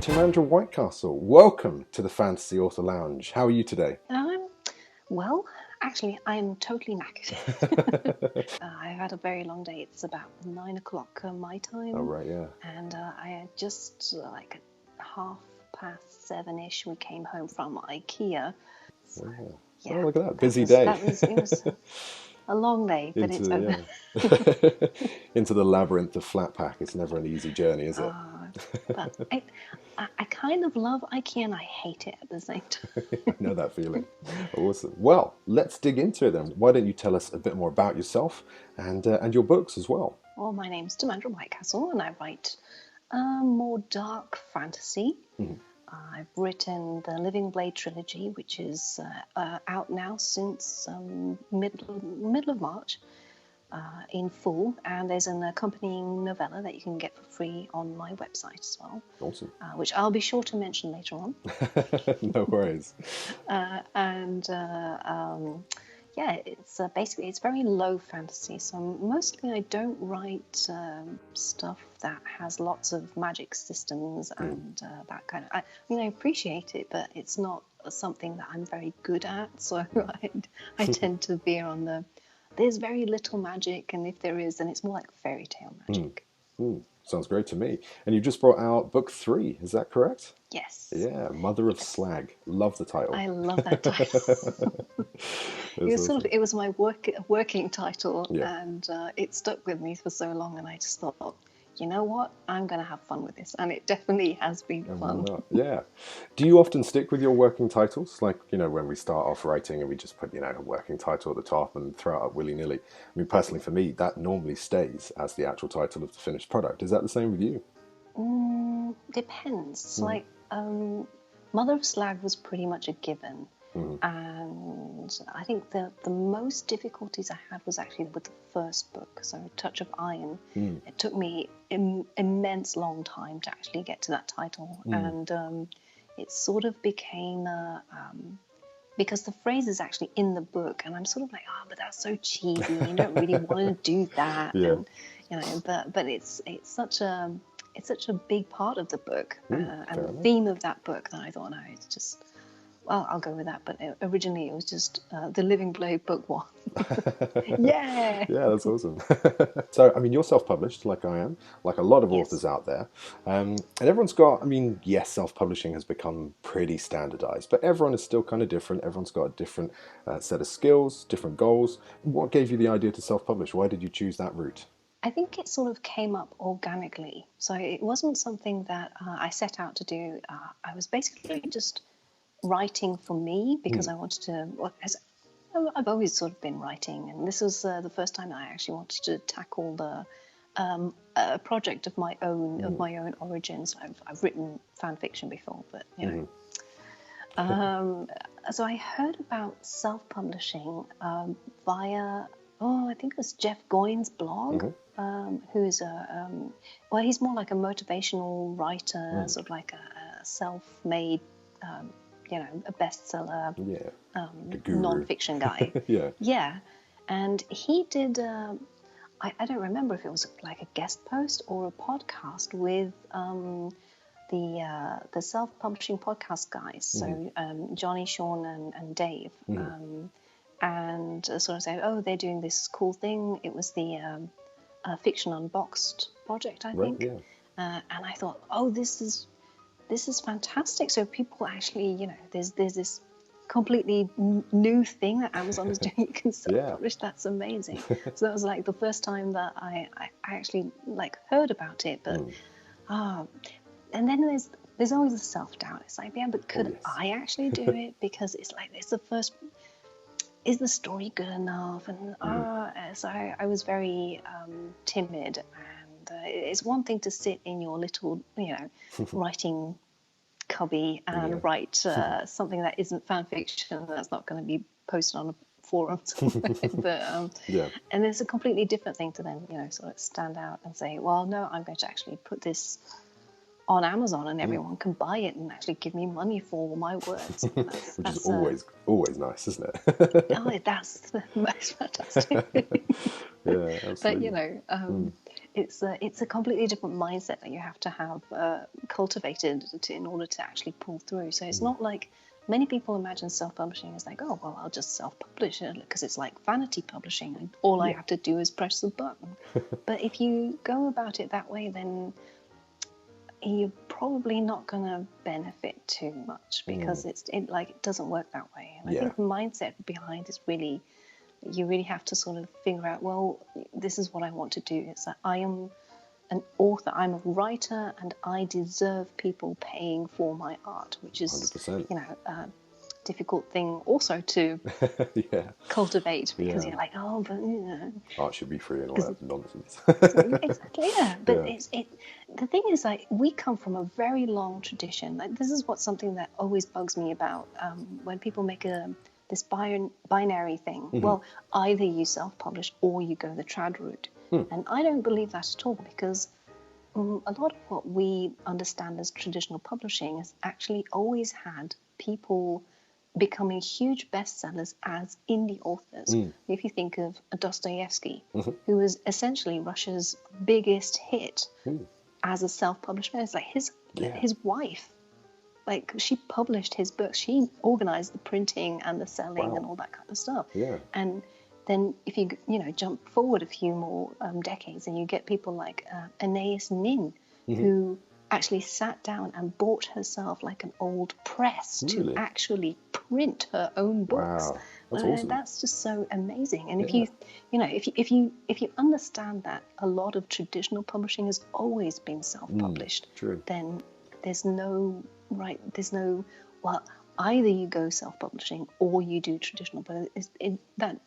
Timandra Whitecastle, welcome to the Fantasy Author Lounge. How are you today? Well, actually, I'm totally knackered. I've had a very long day. It's about 9 o'clock my time. Oh, right, yeah. And I just, like, at 7:30ish, we came home from IKEA. So, yeah. Oh, look at that. Busy day. It was a long day, but it's over. Yeah. Into the labyrinth of flat pack. It's never an easy journey, is it? But I kind of love IKEA and I hate it at the same time. I know that feeling. Awesome. Well, let's dig into it then. Why don't you tell us a bit more about yourself and your books as well? Well, my name's Timandra Whitecastle and I write more dark fantasy. Mm-hmm. I've written the Living Blade Trilogy, which is out now since middle of March in full, and there's an accompanying novella that you can get for free on my website as well. Awesome. Which I'll be sure to mention later on. No worries. Yeah, it's basically it's very low fantasy. So mostly I don't write stuff that has lots of magic systems and that kind of. I appreciate it, but it's not something that I'm very good at. So I tend to veer on the. There's very little magic, and if there is, then it's more like fairy tale magic. Sounds great to me. And you just brought out book 3, is that correct? Yes. Yeah, Mother of Slag. Love the title. I love that title. It was my working title, and it stuck with me for so long, and I just thought, you know what, I'm going to have fun with this, and it definitely has been fun. Yeah. Do you often stick with your working titles? Like, when we start off writing and we just put, a working title at the top and throw it up willy-nilly. I mean, personally for me, that normally stays as the actual title of the finished product. Is that the same with you? Depends. Like, Mother of Slag was pretty much a given. And I think the most difficulties I had was actually with the first book, so Touch of Iron. It took me immense long time to actually get to that title, and it sort of became because the phrase is actually in the book, and I'm sort of like, but that's so cheesy. You don't really want to do that, and but it's such a big part of the book and the theme of that book that I thought, no, it's just. Well, I'll go with that, but originally it was just the Living Blade Book 1. Yeah! Yeah, that's awesome. So, I mean, you're self-published, like I am, like a lot of authors out there. And everyone's got, yes, self-publishing has become pretty standardized, but everyone is still kind of different. Everyone's got a different set of skills, different goals. What gave you the idea to self-publish? Why did you choose that route? I think it sort of came up organically. So it wasn't something that I set out to do. I was basically just writing for me because I wanted to. I've always sort of been writing, and this was the first time I actually wanted to tackle a project of my own origins. I've written fan fiction before, but so I heard about self-publishing via I think it was Jeff Goins' blog, who's he's more like a motivational writer, sort of like a self-made. A bestseller non-fiction guy. Yeah. And he did, I don't remember if it was like a guest post or a podcast with the self-publishing podcast guys. So Johnny, Sean and Dave. And sort of said, they're doing this cool thing. It was the Fiction Unboxed project, I think. Right, yeah. And I thought, this is fantastic. So people actually, there's this completely new thing that Amazon is doing. You can self-publish. That's amazing. So that was like the first time that I actually like heard about it. But and then there's always the self-doubt. It's like, but could I actually do it? Because it's like it's the first. Is the story good enough? And so I was very timid. It's one thing to sit in your little, writing cubby and write something that isn't fan fiction that's not going to be posted on a forum somewhere. But and it's a completely different thing to then, sort of stand out and say, well, no, I'm going to actually put this on Amazon and everyone can buy it and actually give me money for my words. Which is always nice, isn't it? That's the most fantastic. Yeah, absolutely. But it's a completely different mindset that you have to have cultivated in order to actually pull through. So it's not like many people imagine self-publishing as like, oh, well, I'll just self-publish it because it's like vanity publishing and all I have to do is press the button. But if you go about it that way, then you're probably not going to benefit too much because it doesn't work that way. And I think the mindset behind is really, you really have to sort of figure out, well, this is what I want to do. It's that I am an author, I'm a writer, and I deserve people paying for my art, which is 100%. a difficult thing also to cultivate because you're like, oh, but art should be free and all that nonsense. Exactly, yeah. But the thing is, like, we come from a very long tradition. Like, this is something that always bugs me about when people make this binary thing. Well, either you self-publish or you go the trad route. And I don't believe that at all, because a lot of what we understand as traditional publishing has actually always had people becoming huge bestsellers as indie authors. If you think of Dostoyevsky, who was essentially Russia's biggest hit as a self-published man, it's like his wife, like, she published his books, she organized the printing and the selling and all that kind of stuff. And then if you jump forward a few more decades, and you get people like Anais Nin, who actually sat down and bought herself like an old press to actually print her own books. Wow, that's awesome. That's just so amazing. And if you understand that a lot of traditional publishing has always been self-published, then there's no well, either you go self-publishing or you do traditional. But that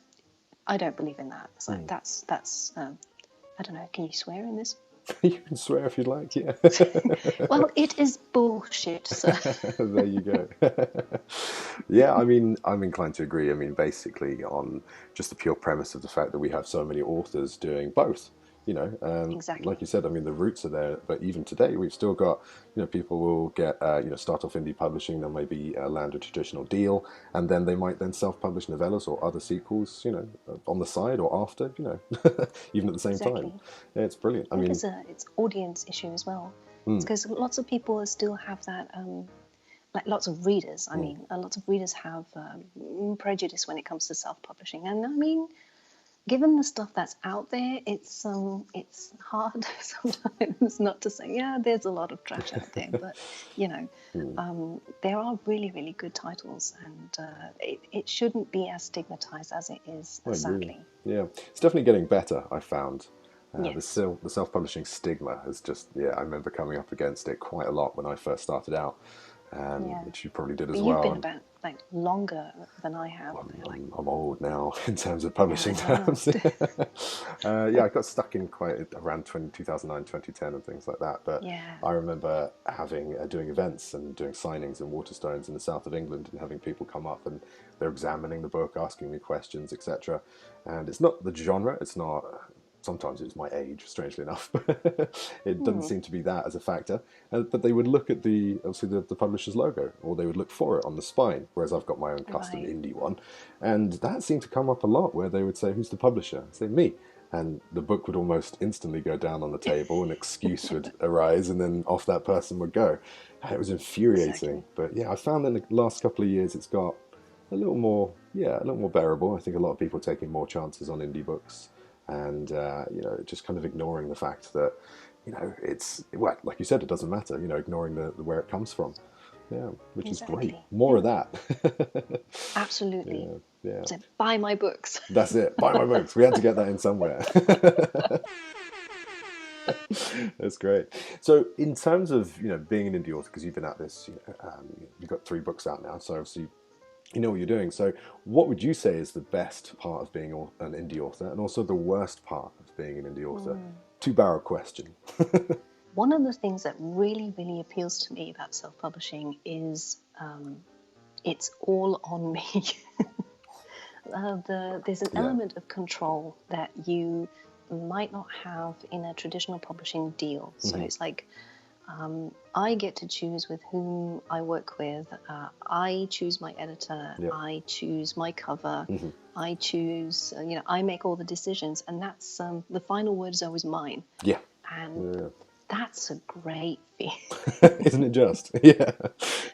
I don't believe in that. It's like that's I don't know. Can you swear in this? You can swear if you'd like, yeah. Well, it is bullshit, sir. There you go. Yeah, I mean, I'm inclined to agree. I mean, basically on just the pure premise of the fact that we have so many authors doing both. Exactly. Like you said, I mean, the roots are there, but even today, we've still got, people will get, start off indie publishing, they'll maybe land a traditional deal, and then they might then self-publish novellas or other sequels, on the side or after, even at the same time. Yeah, it's brilliant. I mean, it's audience issue as well. It's because lots of people still have that, like lots of readers. I mean, lots of readers have prejudice when it comes to self-publishing, and I mean, given the stuff that's out there, it's hard sometimes not to say, yeah, there's a lot of trash out there, but there are really, really good titles, and it shouldn't be as stigmatized as it is, sadly. Yeah, it's definitely getting better, I found. The self-publishing stigma has just, I remember coming up against it quite a lot when I first started out, which you probably did as well. You've been about longer than I have. I'm old now in terms of publishing terms. I got stuck in quite around 2009, 2010 and things like that. But I remember doing events and doing signings in Waterstones in the south of England, and having people come up and they're examining the book, asking me questions, etc. And it's not the genre, it's not... Sometimes it's my age, strangely enough. It doesn't seem to be that as a factor. But they would look at the publisher's logo, or they would look for it on the spine, whereas I've got my own custom indie one. And that seemed to come up a lot, where they would say, who's the publisher? I'd say, me. And the book would almost instantly go down on the table, an excuse would arise, and then off that person would go. And it was infuriating. But I found that in the last couple of years it's got a little more bearable. I think a lot of people are taking more chances on indie books. And just kind of ignoring the fact that it's like you said, it doesn't matter, ignoring the where it comes from, which is great. More of that. Absolutely. So buy my books. That's it, buy my books. We had to get that in somewhere. That's great. So in terms of being an indie author, because you've been at this, you've got 3 books out now, so obviously you know what you're doing. So what would you say is the best part of being an indie author, and also the worst part of being an indie author? 2-barrel question. One of the things that really, really appeals to me about self-publishing is it's all on me. There's an element of control that you might not have in a traditional publishing deal. So it's like, I get to choose with whom I work with. I choose my editor. Yeah. I choose my cover. Mm-hmm. I choose, I make all the decisions, and that's the final word is always mine. Yeah. And that's a great feeling. Isn't it just? Yeah.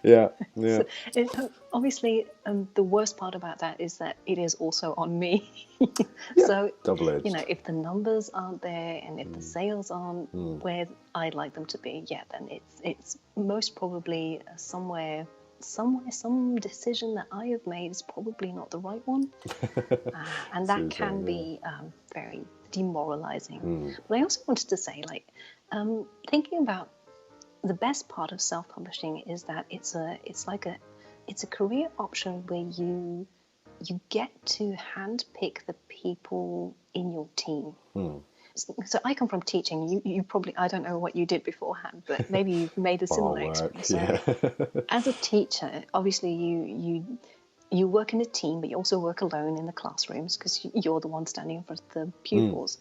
Yeah. Yeah. So obviously, the worst part about that is that it is also on me. Yeah. So, Double-edged. if the numbers aren't there and if the sales aren't where I'd like them to be, then it's most probably somewhere, some decision that I have made is probably not the right one, and that can be very demoralizing. But I also wanted to say, thinking about the best part of self-publishing is that it's a career option where you get to handpick the people in your team. So I come from teaching. You probably, I don't know what you did beforehand, but maybe you've made a similar experience. So as a teacher, obviously you work in a team, but you also work alone in the classrooms because you're the one standing in front of the pupils.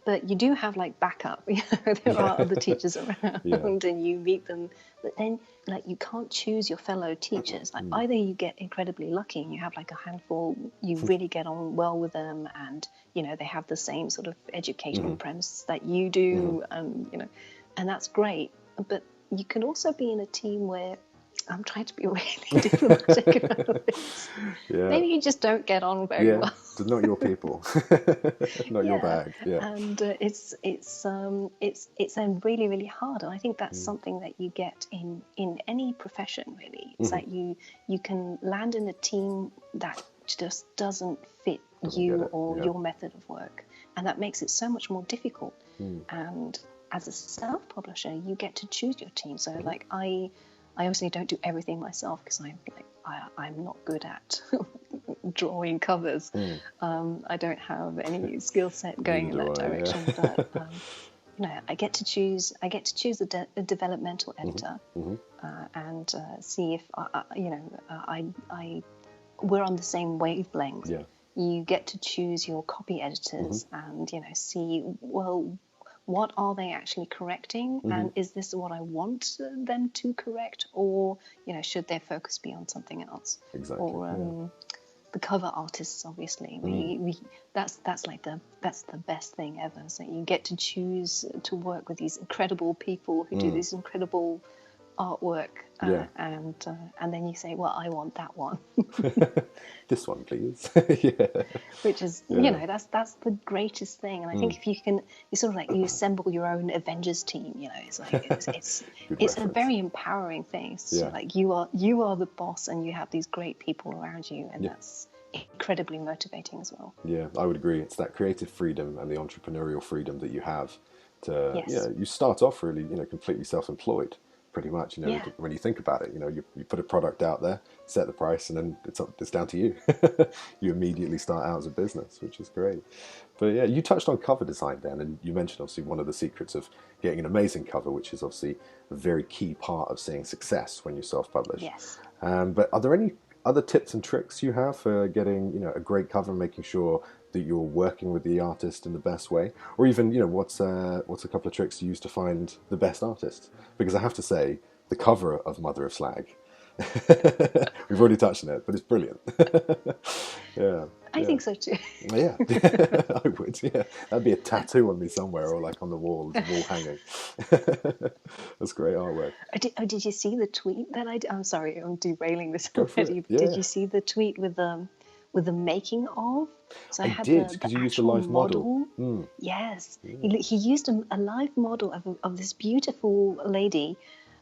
But you do have backup. There are other teachers around, and you meet them. But then, you can't choose your fellow teachers. Either you get incredibly lucky and you have a handful, you really get on well with them, and they have the same sort of educational premise that you do, and that's great. But you can also be in a team where, I'm trying to be really diplomatic about this. Maybe you just don't get on very well. It's not your people, not your bag. And it's really, really hard. And I think that's something that you get in any profession, really. It's that you can land in a team that just doesn't fit you or your method of work, and that makes it so much more difficult. And as a self-publisher, you get to choose your team. So I obviously don't do everything myself because I'm not good at drawing covers. I don't have any skill set going in that direction. But I get to choose. I get to choose a developmental editor, and see if we're on the same wavelength. You get to choose your copy editors, and see, well, what are they actually correcting, and is this what I want them to correct, or should their focus be on something else? Exactly. Or the cover artists, obviously, that's the best thing ever. So you get to choose to work with these incredible people who do this incredible artwork, and then you say, well, I want that one. This one, please. Which is, that's the greatest thing. And I think if you can, you sort of you assemble your own Avengers team. It's a very empowering thing. So you are the boss, and you have these great people around you, and that's incredibly motivating as well. Yeah, I would agree. It's that creative freedom and the entrepreneurial freedom that you have to, you start off really, completely self-employed. Pretty much, when you think about it, you put a product out there, set the price, and then it's down to you. You immediately start out as a business, which is great. But you touched on cover design then, and you mentioned obviously one of the secrets of getting an amazing cover, which is obviously a very key part of seeing success when you self-publish. Yes. But are there any other tips and tricks you have for getting a great cover, making sure that you're working with the artist in the best way, or even what's a couple of tricks you use to find the best artist? Because I have to say, the cover of Mother of Slag, we've already touched on it, but it's brilliant. I think so too. Yeah, I would. Yeah, that'd be a tattoo on me somewhere, or on the wall hanging. That's great artwork. Did you see the tweet that I did? I'm sorry, I'm derailing this already. Did you see the tweet with the making of? So I did, because you used a live model. Yes, he used a live model of this beautiful lady.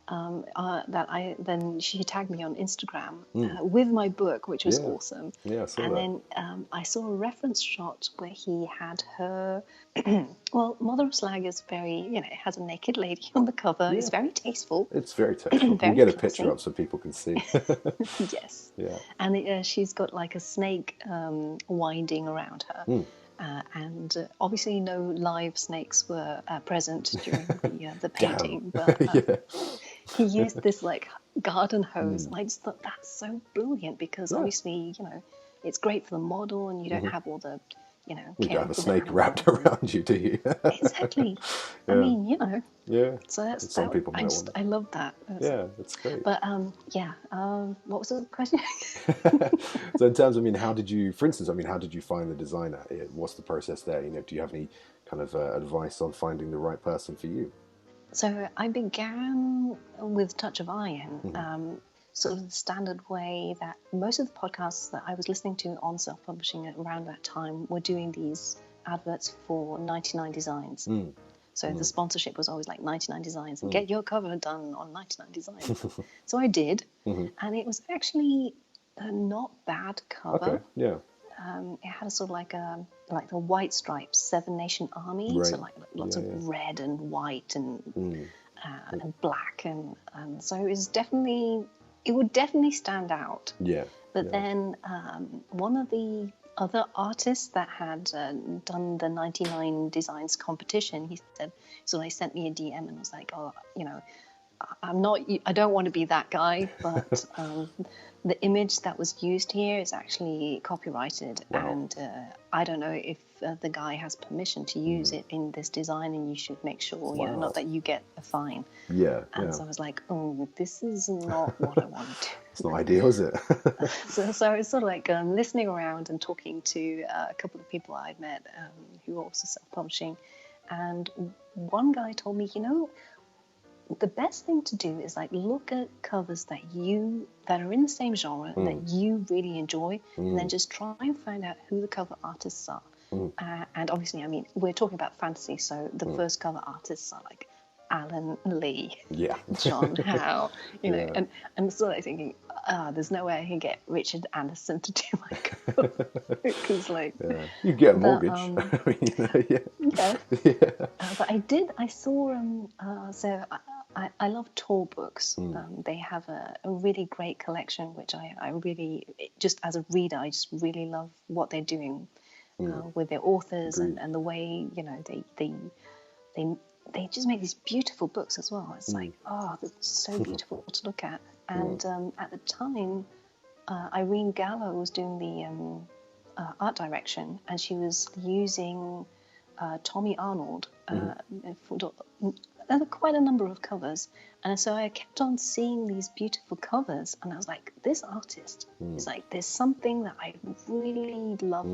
Then she tagged me on Instagram with my book, which was awesome. Yeah, I saw that. And then I saw a reference shot where he had her. Well, Mother of Slag is very, it has a naked lady on the cover. It's very tasteful. It's very tasteful. We'll get a picture up so people can see. Yes. Yeah. And she's got a snake winding around her. And obviously no live snakes were present during the painting, but he used this garden hose, and I just thought that's so brilliant because obviously it's great for the model, and you don't have all the We don't caring have a for snake their wrapped animals. around you, do you? Exactly. I Yeah. mean, Yeah. so that's Some that. people might want it. I love that. Yeah, that's great. But yeah. What was the question? So in terms of, how did you, for instance, how did you find the designer? What's the process there? Do you have any kind of advice on finding the right person for you? So I began with Touch of Iron, Hmm. sort of the standard way that most of the podcasts that I was listening to on self-publishing around that time were doing these adverts for 99 Designs. Mm. So the Mm. sponsorship was always like 99 Designs and Mm. get your cover done on 99 Designs. So I did, Hmm. and it was actually a not bad Okay. cover. Yeah. It had a sort of like the white stripes, Seven Nation Army, so Right. like lots Yeah. of Yeah. red and white Mm. and black, and so it would definitely stand out. Yeah. But Yeah. then one of the other artists that had done the 99 Designs competition, he said, so they sent me a DM and was like, oh, I don't want to be that guy, but the image that was used here is actually copyrighted, Wow. and I don't know if the guy has permission to use it in this design, and you should make sure, Wow. not that you get a fine. Yeah. And Yeah. so I was like, oh, this is not what I want to do. It's not ideal, is it? So it's sort of like listening around and talking to a couple of people I'd met who were also self-publishing, and one guy told me, the best thing to do is like look at covers that are in the same genre that you really enjoy, and then just try and find out who the cover artists are. And obviously, we're talking about fantasy, so the first cover artists are like Alan Lee, Yeah. John Howe, Yeah. and sort of thinking, there's no way I can get Richard Anderson to do my cover because Yeah. You get a but, mortgage. Yeah. yeah. Yeah. But I saw so I love Tor books. They have a really great collection, which I really, just as a reader, I just really love what they're doing with their authors Agreed. and the way they just make these beautiful books as well. It's like, they're so beautiful to look at. And at the time, Irene Gallo was doing the art direction, and she was using Tommy Arnold for quite a number of covers. And so I kept on seeing these beautiful covers, and I was like, this artist is like, there's something that I really love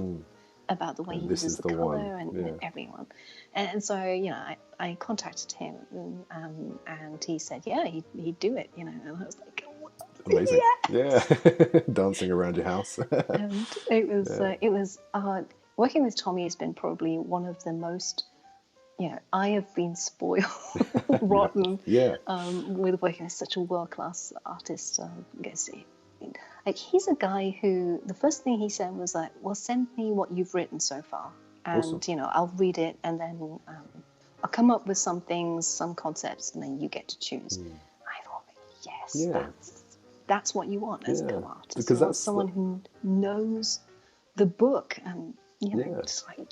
about the way he uses the color and everyone. And so, I contacted him, and he said, yeah, he'd do it, and I was like, Amazing. yes! Yeah. Dancing around your house. And it was working with Tommy has been probably one of the most, I have been spoiled rotten Yeah. with working with such a world-class artist. Like, he's a guy who the first thing he said was like, well, send me what you've written so far, and Awesome. I'll read it, and then I'll come up with some things, some concepts, and then you get to choose. I thought, yes, that's what you want as a cover artist. Because you want that's someone who knows the book, and just like.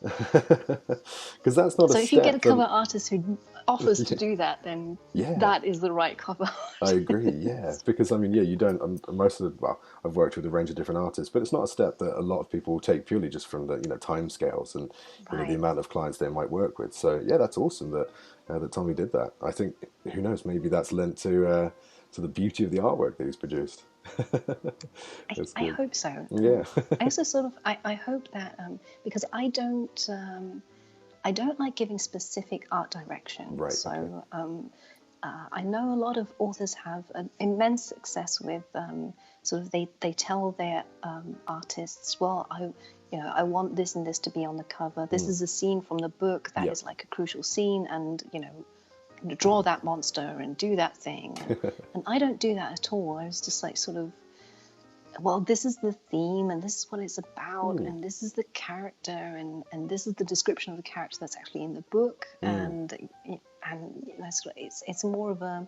Because that's not a So if you get a step cover that... artist who offers to do that, then that is the right cover artist. I agree, yeah. Because, you don't... most of the... Well, I've worked with a range of different artists, but it's not a step that a lot of people will take purely just from the, time scales and, the amount of clients they might work with. So, yeah, that's awesome that Tommy did that. I think, who knows, maybe that's lent to the beauty of the artwork that he's produced. I hope so. Yeah. I also sort of... I hope that... because I don't like giving specific art direction. Right, so I know a lot of authors have an immense success with sort of they tell their artists, well, I want this and this to be on the cover. This is a scene from the book that is like a crucial scene, and draw that monster and do that thing. And I don't do that at all. I was just like sort of, well, this is the theme, and this is what it's about, and this is the character, and this is the description of the character that's actually in the book, and it's more of a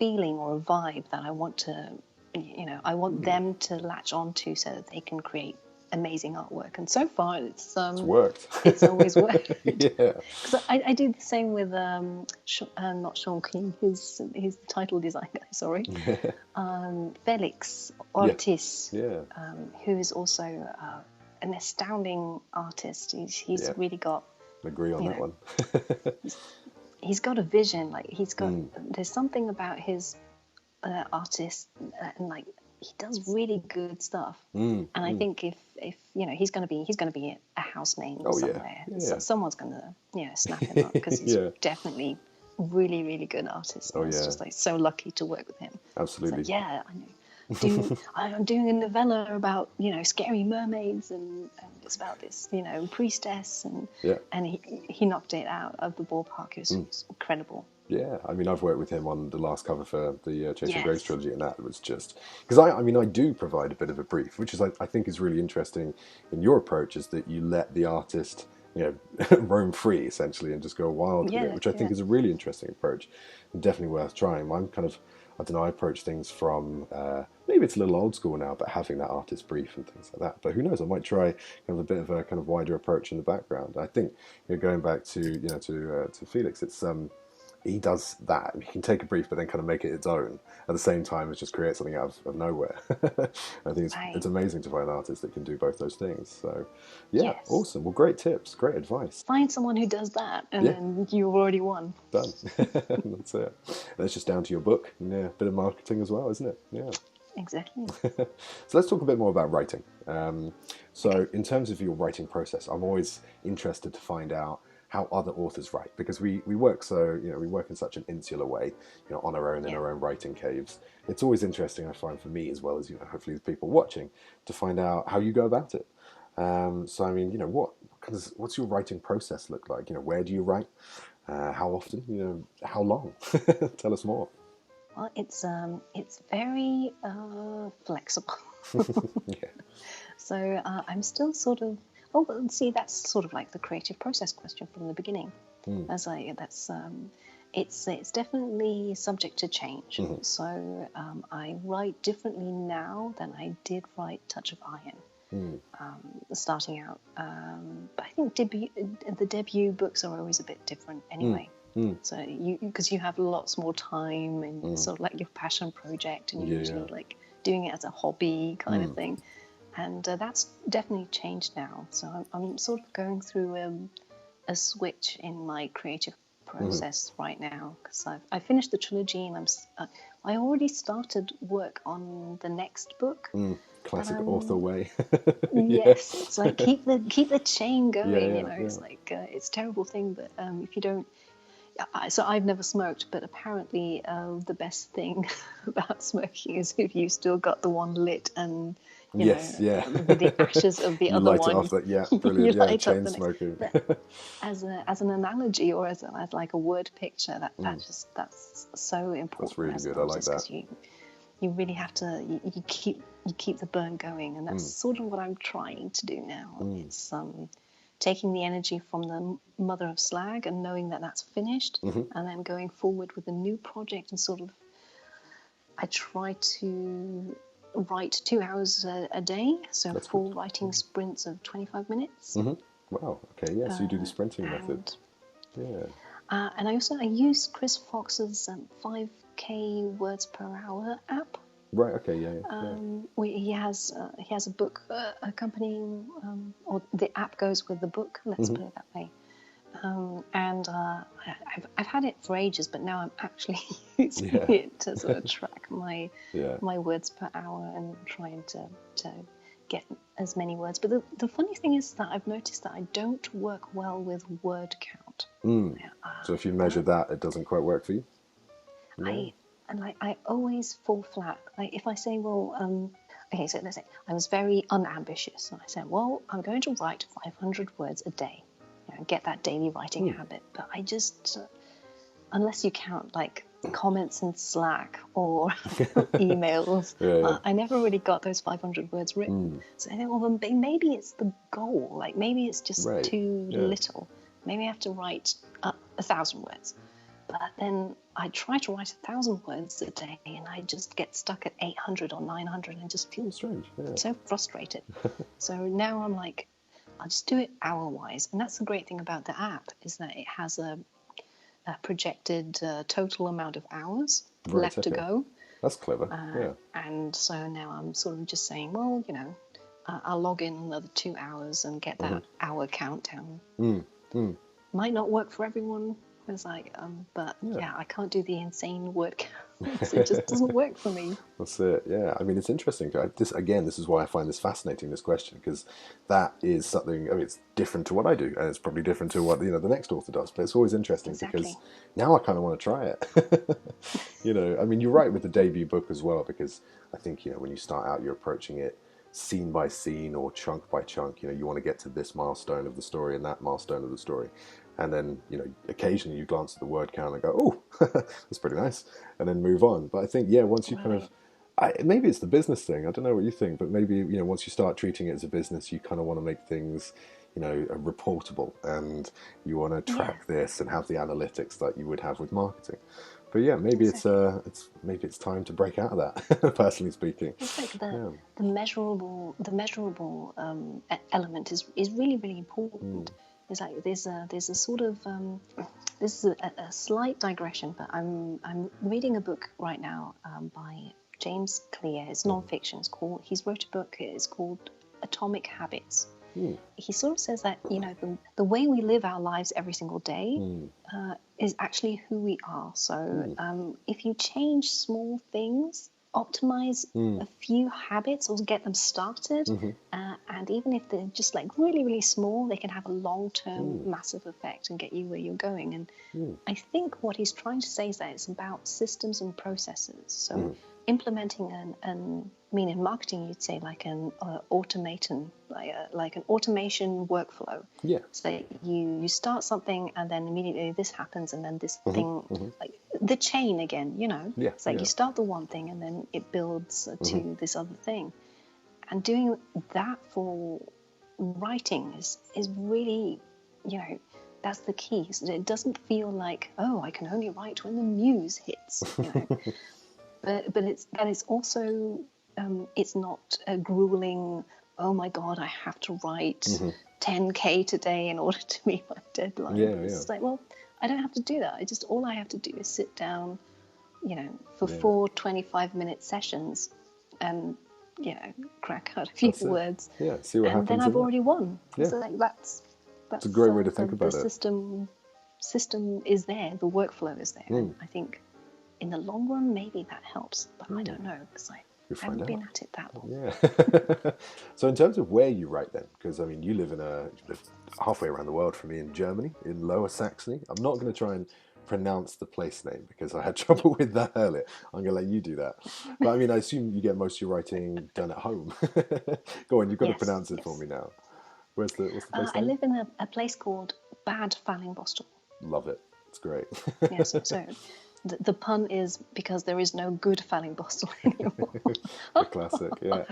feeling or a vibe that I want to, I want them to latch onto so that they can create amazing artwork. And so far, it's worked. It's always worked. Yeah. Because I do the same with not Sean King, his title design guy. Sorry, Felix Ortiz, who is also an astounding artist. He's really got, agree on you that know, one. he's got a vision. Like he's got, there's something about his artist, and like he does really good stuff. And I think if you know, he's going to be a house name somewhere. So someone's going to snap him up, because he's definitely really, really good artist. I was just like so lucky to work with him. Absolutely. Like, I know. I'm doing a novella about, scary mermaids, and it's about this, priestess, and he knocked it out of the ballpark. It was incredible. Yeah, I mean, I've worked with him on the last cover for the Chasing Grace trilogy, and that was just because I do provide a bit of a brief, which is I think is really interesting in your approach, is that you let the artist roam free essentially and just go wild with it, which I think is a really interesting approach, and definitely worth trying. I'm kind of, I don't know, I approach things from maybe it's a little old school now, but having that artist brief and things like that. But who knows? I might try kind of a bit of a kind of wider approach in the background. I think going back to to Felix, it's he does that. He can take a brief, but then kind of make it its own at the same time as just create something out of nowhere. I think it's amazing to find artists that can do both those things. So, awesome. Well, great tips, great advice. Find someone who does that, and then you've already won. Done. That's it. And it's just down to your book and a bit of marketing as well, isn't it? Yeah. Exactly. So let's talk a bit more about writing. So in terms of your writing process, I'm always interested to find out how other authors write, because we work we work in such an insular way, on our own in our own writing caves. It's always interesting, I find, for me as well as hopefully the people watching, to find out how you go about it. So I mean, what's your writing process look like? Where do you write? How often? How long? Tell us more. Well, it's very flexible. So I'm still sort of. Oh, but see, that's sort of like the creative process question from the beginning. It's definitely subject to change. So I write differently now than I did write Touch of Iron. Starting out, but I think the debut books are always a bit different anyway. So because you have lots more time, and sort of like your passion project, and you're usually like doing it as a hobby kind of thing. And that's definitely changed now. So I'm sort of going through a switch in my creative process right now, because I finished the trilogy, and I already started work on the next book. Classic author way. Yes, it's like keep the chain going. It's like it's a terrible thing, but if you don't. So I've never smoked, but apparently the best thing about smoking is if you still got the one lit, and with the ashes of the other one. Light it off. Brilliant. Chain smoking. As an analogy, or as like a word picture, that's so important. That's really good. I like that. You really have to you keep the burn going, and that's sort of what I'm trying to do now. It's taking the energy from the Mother of Slag and knowing that that's finished, and then going forward with a new project, and sort of I try to write 2 hours a day, so that's full writing sprints of 25 minutes. Wow. Okay. Yeah. So you do the sprinting method. Yeah. And I use Chris Fox's 5K words per hour app. Right. Okay. Yeah. He has a book accompanying, or the app goes with the book. Let's put it that way. And I've had it for ages, but now I'm actually using it to sort of track my words per hour, and trying to get as many words. But the funny thing is that I've noticed that I don't work well with word count. So if you measure that, it doesn't quite work for you? No. I always fall flat. Like if I say, okay, so let's say I was very unambitious, and I said, well, I'm going to write 500 words a day, get that daily writing habit. But I just, unless you count like comments in Slack or emails, I never really got those 500 words written. So I think, well, maybe it's the goal. Like maybe it's just too little. Maybe I have to write 1,000 words. But then I try to write 1,000 words a day, and I just get stuck at 800 or 900 and just feel strange. So frustrated. So now I'm like, I'll just do it hour-wise. And that's the great thing about the app, is that it has a projected total amount of hours left to go. That's clever. And so now I'm sort of just saying, well, I'll log in another 2 hours and get that hour countdown. Mm, mm. Might not work for everyone. It's like, but yeah, I can't do the insane word counts. It just doesn't work for me. That's it. Yeah, I mean, it's interesting. This is why I find this fascinating. This question, because that is something. I mean, it's different to what I do, and it's probably different to what the next author does. But it's always interesting because now I kind of want to try it. I mean, you're right with the debut book as well, because I think when you start out, you're approaching it scene by scene or chunk by chunk. You want to get to this milestone of the story and that milestone of the story. And then, occasionally you glance at the word count and go, oh, that's pretty nice, and then move on. But I think, once you kind of, maybe it's the business thing. I don't know what you think, but maybe, once you start treating it as a business, you kind of want to make things, reportable, and you want to track this and have the analytics that you would have with marketing. But yeah, maybe it's time to break out of that. Personally speaking, it's like the measurable element is really, really important. It's like there's a sort of this is a slight digression, but I'm reading a book right now by James Clear. It's non-fiction. He's wrote a book. It's called Atomic Habits. He sort of says that the way we live our lives every single day is actually who we are. So if you change small things, optimize a few habits or get them started, and even if they're just like really, really small, they can have a long-term massive effect and get you where you're going. And I think what he's trying to say is that it's about systems and processes. So implementing in marketing, you'd say like an automaton, like an automation workflow. Yeah. So you start something and then immediately this happens and then this thing, like the chain again, Yeah. It's like you start the one thing and then it builds to this other thing. And doing that for writing is really, that's the key. So it doesn't feel like, oh, I can only write when the muse hits, But it's also it's not a grueling, oh my God, I have to write 10K today in order to meet my deadline. It's like, well, I don't have to do that. All I have to do is sit down, for 4 25-minute sessions and crack out a few words. Yeah, see what happens. And then I've already won. Yeah. So that's it's a great way to think about it. The system is there, the workflow is there. And I think in the long run, maybe that helps, but I don't know because I haven't been at it that long. Yeah. So in terms of where you write then, because I mean, you live halfway around the world from me in Germany, in Lower Saxony. I'm not going to try and pronounce the place name because I had trouble with that earlier. I'm going to let you do that. But I mean, I assume you get most of your writing done at home. Go on, you've got to pronounce it for me now. What's the place name? I live in a place called Bad Fallingbostel. Love it. It's great. Yes, so the pun is because there is no good Fallingbostel anymore. The classic, yeah.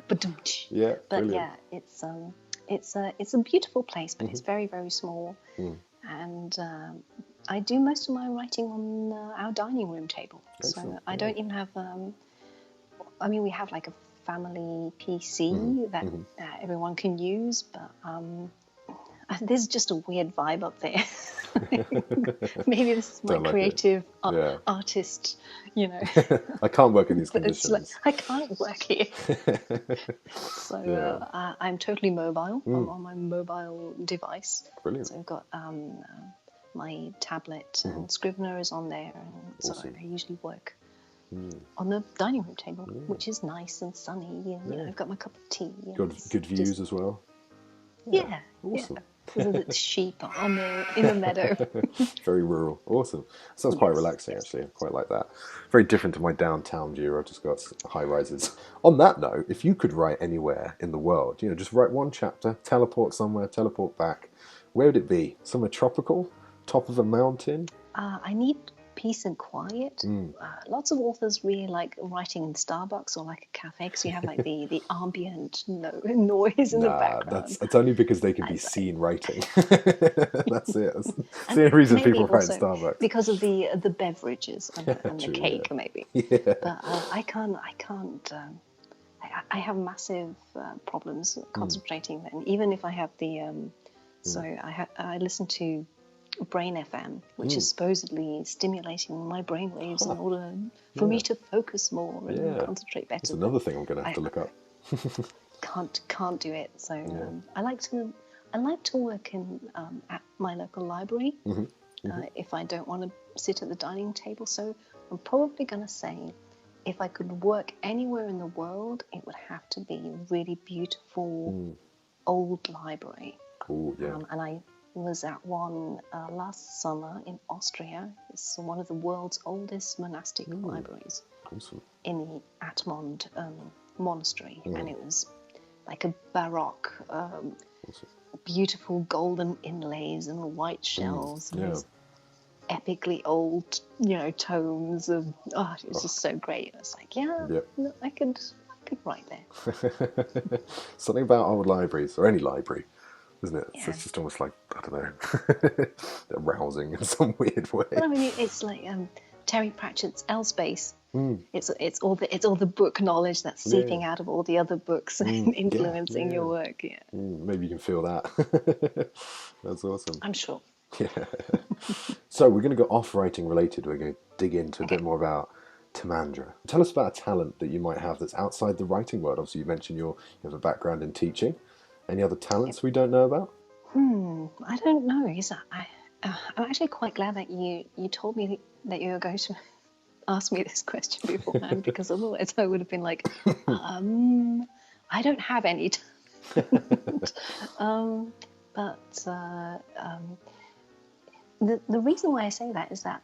Yeah, but yeah, it's a beautiful place, but it's very, very small. And I do most of my writing on our dining room table. Excellent. So I don't even have. We have like a family PC that everyone can use, but there's just a weird vibe up there. Maybe this is my creative artist, I can't work in these conditions. Like, I can't work here. So I'm totally mobile. I'm on my mobile device. Brilliant. So I've got my tablet and Scrivener is on there. And awesome. So I usually work on the dining room table, which is nice and sunny. And I've got my cup of tea. Good views as well. Yeah. Awesome. The sheep in the meadow. Very rural. Awesome. Sounds quite relaxing, actually. I quite like that. Very different to my downtown view. I've just got high rises. On that note, if you could write anywhere in the world, just write one chapter, teleport somewhere, teleport back, where would it be? Somewhere tropical? Top of a mountain? I need peace and quiet. Lots of authors really like writing in Starbucks or like a cafe because you have like the ambient noise in the background. That's only because they can be seen writing. That's it. That's the only reason people write in Starbucks. Because of the beverages and the cake, maybe. Yeah. But I can't. I have massive problems concentrating. And even if I have the, I listen to Brain FM, which is supposedly stimulating my brain waves in order for me to focus more and concentrate better. That's another thing I'm going to have to look up. can't do it. So I like to work in at my local library if I don't want to sit at the dining table. So I'm probably going to say, if I could work anywhere in the world, it would have to be a really beautiful old library. Oh, yeah. And I was at one last summer in Austria. It's one of the world's oldest monastic libraries. Awesome. In the Atmond monastery, and it was like a baroque, beautiful golden inlays and white shells, and these epically old, tomes of. It was just so great. I was like, look, I could write there. Something about old libraries, or any library, isn't it? Yeah. So it's just almost like, I don't know, arousing in some weird way. Well, I mean, it's like Terry Pratchett's Elspace. It's all the book knowledge that's seeping out of all the other books and influencing your work. Yeah. Maybe you can feel that. That's awesome. I'm sure. Yeah. So we're going to go off writing related. We're going to dig into a bit more about Timandra. Tell us about a talent that you might have that's outside the writing world. Obviously, you mentioned you have a background in teaching. Any other talents we don't know about? I don't know. I'm actually quite glad that you told me that you were going to ask me this question beforehand, because otherwise I would have been like, I don't have any talent. The reason why I say that is that,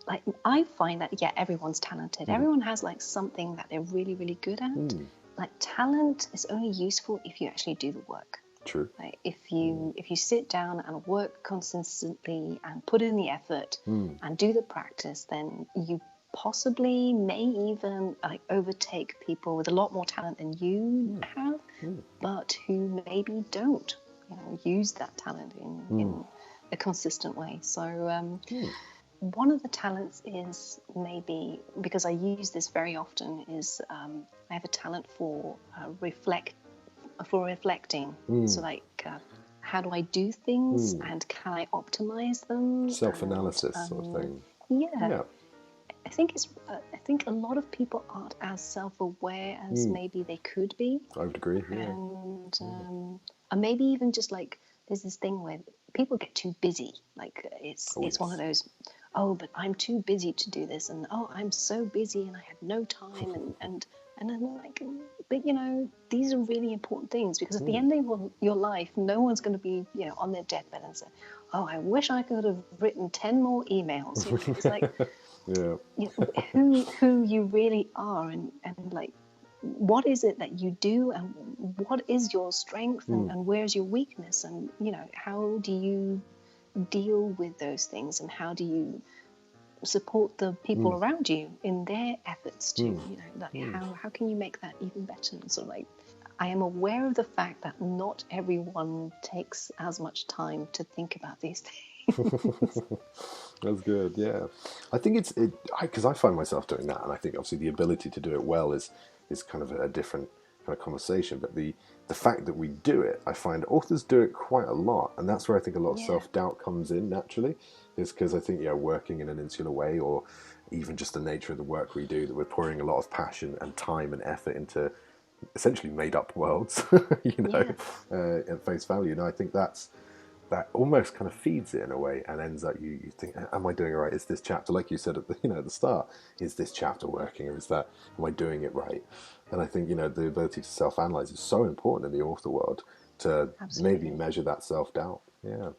like, I find that everyone's talented. Everyone has like something that they're really, really good at. Like, talent is only useful if you actually do the work. True. Like, if you sit down and work consistently and put in the effort and do the practice, then you possibly may even like overtake people with a lot more talent than you have, but who maybe don't, use that talent in a consistent way. So one of the talents is, maybe because I use this very often, is I have a talent for reflecting. So like, how do I do things and can I optimize them? Self-analysis sort of thing. Yeah. I think a lot of people aren't as self-aware as maybe they could be. I would agree. Yeah. And maybe even just like, there's this thing where people get too busy. Like, it's one of those, but I'm too busy to do this, and I'm so busy and I had no time, and I'm like, but these are really important things, because at the end of your life, no one's going to be on their deathbed and say, I wish I could have written 10 more emails. It's like, who you really are, and like, what is it that you do, and what is your strength, and where's your weakness, and how do you deal with those things, and how do you support the people around you in their efforts to how can you make that even better? And sort of like, I am aware of the fact that not everyone takes as much time to think about these things. That's good. Yeah, I think it's because I find myself doing that, and I think obviously the ability to do it well is kind of a different kind of conversation. But the fact that we do it, I find authors do it quite a lot, and that's where I think a lot of self-doubt comes in naturally. Is because I think working in an insular way, or even just the nature of the work we do, that we're pouring a lot of passion and time and effort into essentially made-up worlds, at face value. And I think that almost kind of feeds it in a way, and ends up you think, am I doing it right? Is this chapter, like you said at the start, is this chapter working, or am I doing it right? And I think the ability to self-analyze is so important in the author world, to maybe measure that self-doubt. Yeah,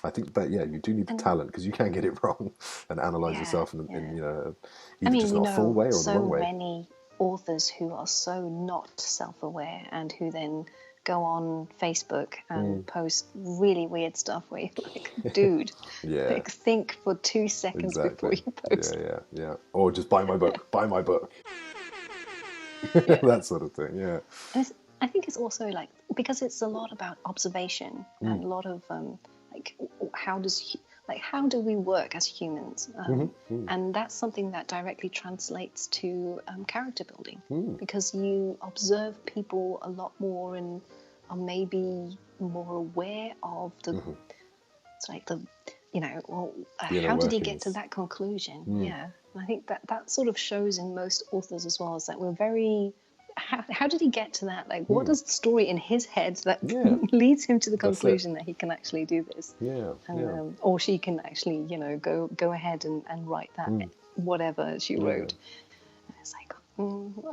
I think that you do need the talent, because you can get it wrong and analyze yourself in either just not a full way or the wrong way. So many authors who are so not self-aware, and who then go on Facebook and post really weird stuff where you're like, dude, like, think for 2 seconds before you post. Yeah. Or just buy my book. Buy my book. That sort of thing. Yeah. And I think it's also like, because it's a lot about observation and a lot of like, how do we work as humans? And that's something that directly translates to character building, because you observe people a lot more and are maybe more aware of the, it's like the, how did he get to that conclusion? Yeah. And I think that sort of shows in most authors as well, is that we're very how did he get to that? Like, what is the story in his head that Yeah. leads him to the That's conclusion that he can actually do this? Yeah. And, or she can actually, go ahead and write that whatever she wrote. And it's like,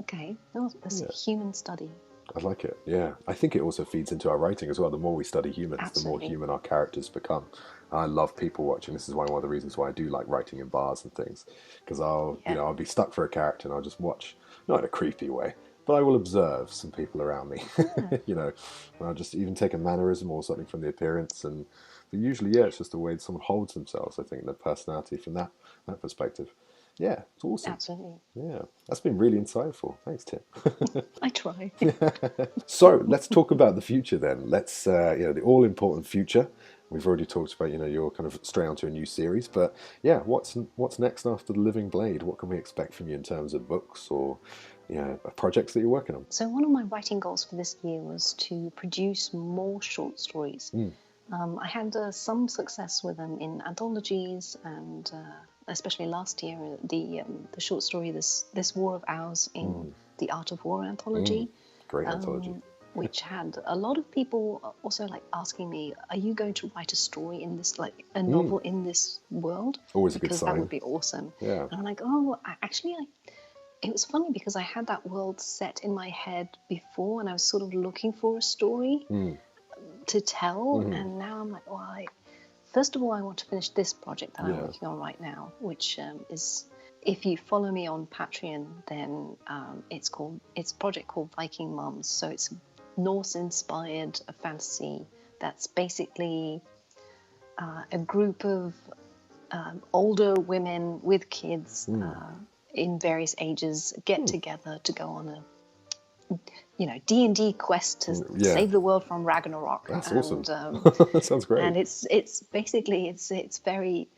okay, that's a human study. I like it. Yeah, I think it also feeds into our writing as well. The more we study humans, Absolutely. the more human our characters become. I love people watching. This is one of the reasons why I do like writing in bars and things, because I'll be stuck for a character and I'll just watch, not in a creepy way, but I will observe some people around me. And I'll just even take a mannerism or something from the appearance, but usually, it's just the way someone holds themselves. I think their personality from that perspective. Yeah, it's awesome. Absolutely. Yeah, that's been really insightful. Thanks, Tim. I try. So let's talk about the future then. Let's, the all-important future. We've already talked about, you're kind of straight onto a new series, but yeah, what's next after the Living Blade? What can we expect from you in terms of books or, projects that you're working on? So one of my writing goals for this year was to produce more short stories. I had some success with them in anthologies, and especially last year, the short story "This War of Ours" in the Art of War anthology. Great anthology. Which had a lot of people also like asking me, "Are you going to write a story in this, like a novel in this world?" Always a good because sign. that would be awesome. Yeah. And I'm like, it was funny because I had that world set in my head before, and I was sort of looking for a story to tell, and now I'm like, first of all, I want to finish this project that I'm working on right now, which is, if you follow me on Patreon, then it's a project called Viking Mums. So it's Norse-inspired fantasy that's basically a group of older women with kids in various ages get together to go on a D&D quest to save the world from Ragnarok. That's awesome. That sounds great. And it's basically it's very,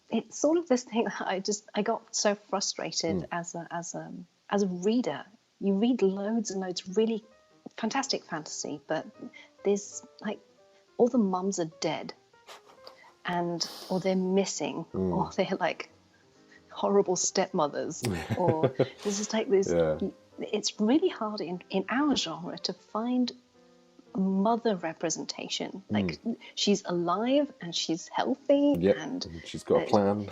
it's sort of this thing that I got so frustrated as a reader. You read loads and loads of really fantastic fantasy, but there's like all the mums are dead, or they're missing, or they're like horrible stepmothers, or there's just like this. It's really hard in our genre to find mother representation. Like she's alive and she's healthy and she's got a plan.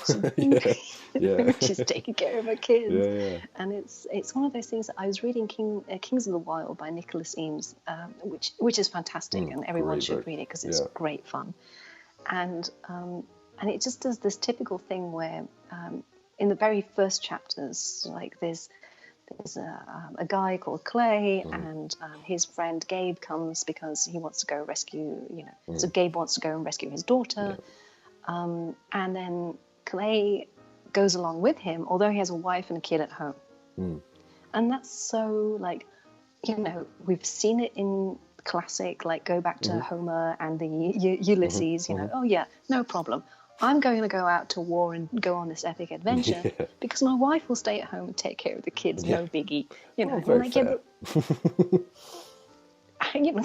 She's taking care of her kids. And it's one of those things that I was reading Kings of the Wild by Nicholas Eames, which is fantastic, and everyone should read it because it's great fun. And it just does this typical thing where in the very first chapters, like there's a guy called Clay, and his friend Gabe comes because he wants to go rescue, so Gabe wants to go and rescue his daughter. And then Clay goes along with him, although he has a wife and a kid at home. And that's so, like, we've seen it in classic, like go back to Homer and the Ulysses, oh yeah, no problem. I'm going to go out to war and go on this epic adventure because my wife will stay at home and take care of the kids. No biggie, Very fair. Hang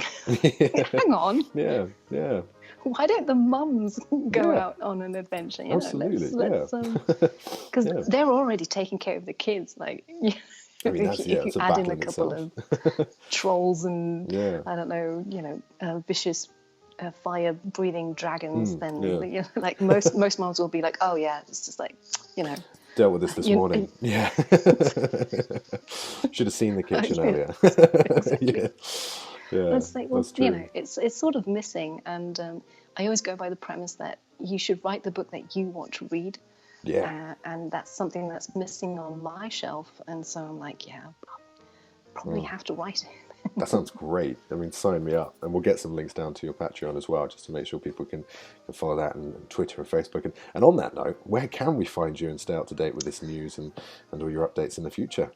on. Yeah. Why don't the mums go out on an adventure? Absolutely. Because they're already taking care of the kids. Like, if you add in a couple of trolls and I don't know, vicious fire-breathing dragons, then like most moms will be like, oh yeah, it's just like, dealt with this morning. Should have seen the kitchen earlier. Exactly. It's like, well, it's sort of missing, and I always go by the premise that you should write the book that you want to read. And that's something that's missing on my shelf, and so I'm like, I'll probably have to write it. That sounds great. I mean, sign me up, and we'll get some links down to your Patreon as well, just to make sure people can follow that, and Twitter and Facebook. And on that note, where can we find you and stay up to date with this news and all your updates in the future?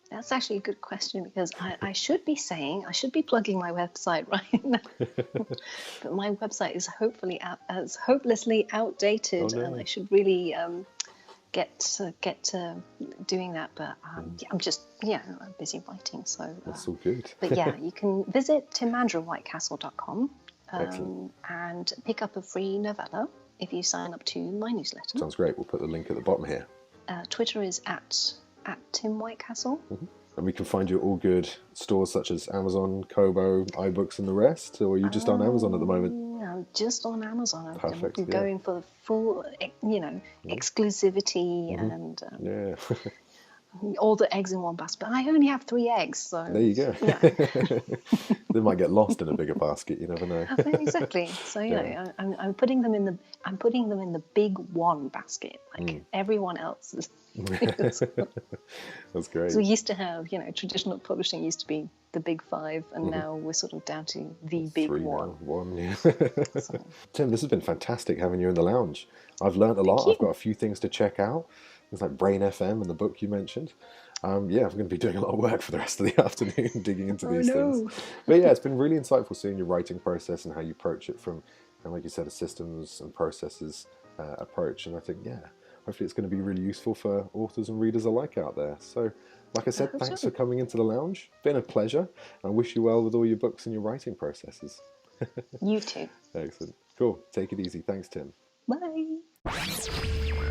That's actually a good question, because I should be plugging my website right now, but my website is hopelessly outdated, and I should really get to doing that. But I'm just I'm busy writing, so that's all good. But you can visit TimandраWhitecastle.com and pick up a free novella if you sign up to my newsletter. Sounds great. We'll put the link at the bottom here. Twitter is at Tim Whitecastle, And we can find you at all good stores such as Amazon, Kobo, iBooks, and the rest? Or are you just on Amazon at the moment? I'm just on Amazon. Perfect, I'm yeah. going for the full, exclusivity and Yeah. all the eggs in one basket. But I only have 3 eggs, There so you go. you know. They might get lost in a bigger basket, you never know. Exactly. So Yeah. I'm putting them in the big one basket, like everyone else's. That's So great. we used to have, traditional publishing used to be the big five, and now we're sort of down to the big Three one. now, one. Yeah. So Tim, this has been fantastic having you in the lounge. I've learned a thank lot. I've got you. a few things to check out. Things like Brain FM and the book you mentioned. Yeah, I'm going to be doing a lot of work for the rest of the afternoon digging into Oh these things. no. But yeah, it's been really insightful seeing your writing process and how you approach it from, and like you said, a systems and processes approach. And I think, yeah, hopefully it's going to be really useful for authors and readers alike out there. So, like I I said, hope thanks so. for coming into the lounge. Been a pleasure. I wish you well with all your books and your writing processes. You too. Excellent. Cool. Take it easy. Thanks, Tim. Bye.